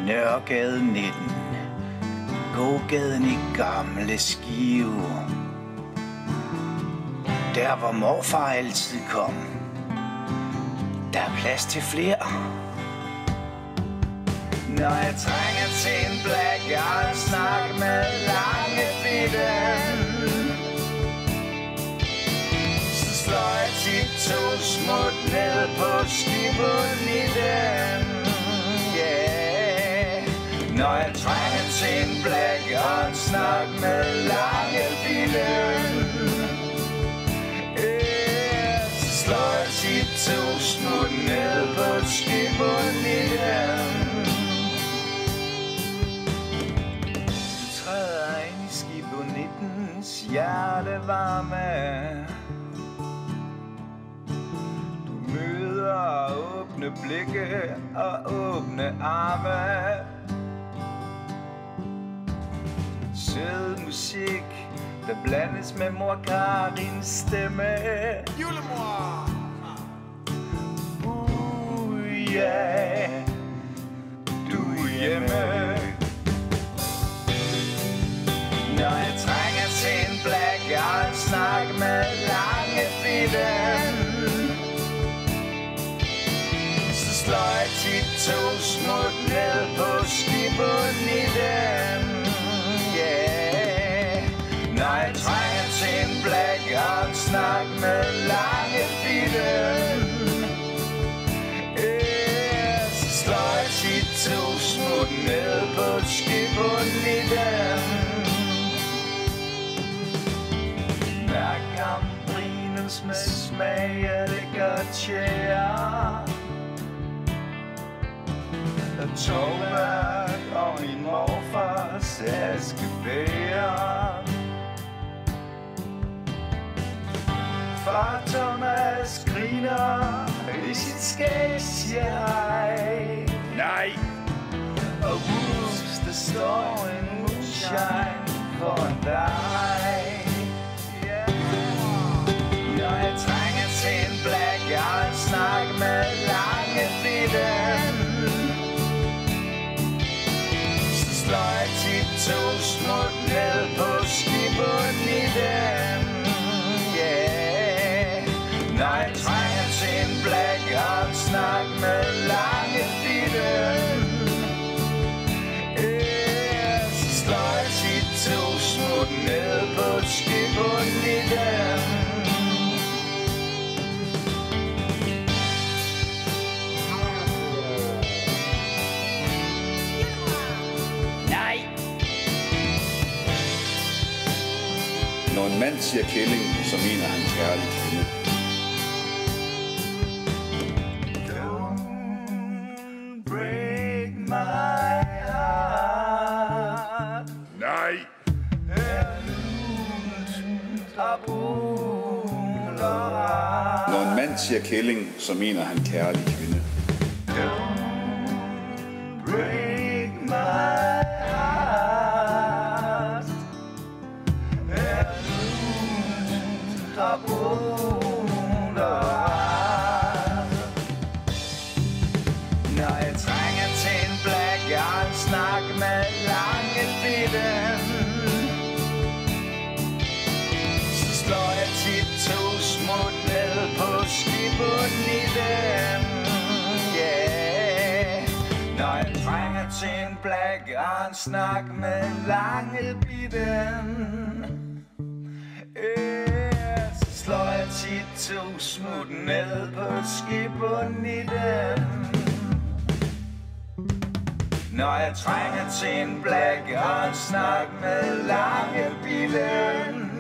Nørregade 19, gågaden i Gamle Skive. Der hvor morfar altid kom. Der er plads til flere. Når jeg trænger til en black og en snak med lange fitten, så slår jeg tit to smut ned på skibet i den. Yeah. Når jeg trænger til en black og en snak med lange fitten, så slår jeg tit to smut ned på skibet i den. Hjertevarme. Du møder åbne blikke og åbne arme. Sød musik, der blandes med mor Karins stemme. Julemor! Yeah, du er hjemme. Når jeg trænger til en black og en snak med lange fitten, så slår jeg tit to smut ned på skibet i den. Yeah. Når jeg trænger til en black og en snak med lange fitten, så slår jeg tit to smut ned på skibet i den. Gambrinus med smag af det godt tjære og togværk og min morfars askebæger. Far Thomas griner i sit skæg, siger hej. Nej! Og whoops, der står en moonshine foran dig. Når jeg trænger til en black og en snak med lange fitten, så slår jeg tit to smut ned på skibet i den. Yeah. Når jeg trænger til en black og en snak med lange fitten, så slår jeg tit to smut ned på skibet i den. Når en mand siger kælling, så mener han kærlig kvinde. Don't break my heart. Nej! Når en mand siger kælling, så mener han kærlig kvinde. Don't break my heart. Når jeg trænger til en black og en snak med lange fitten, så slår jeg tit to smut ned på skibet i den. Yeah. Når jeg trænger til en black og en snak med lange fitten, så slår jeg tit to smut ned på skibet i den. Når jeg trænger til en black og en snak med lange fitten,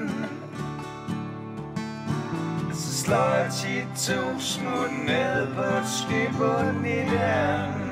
så slår jeg tit to smut ned på skibet i den.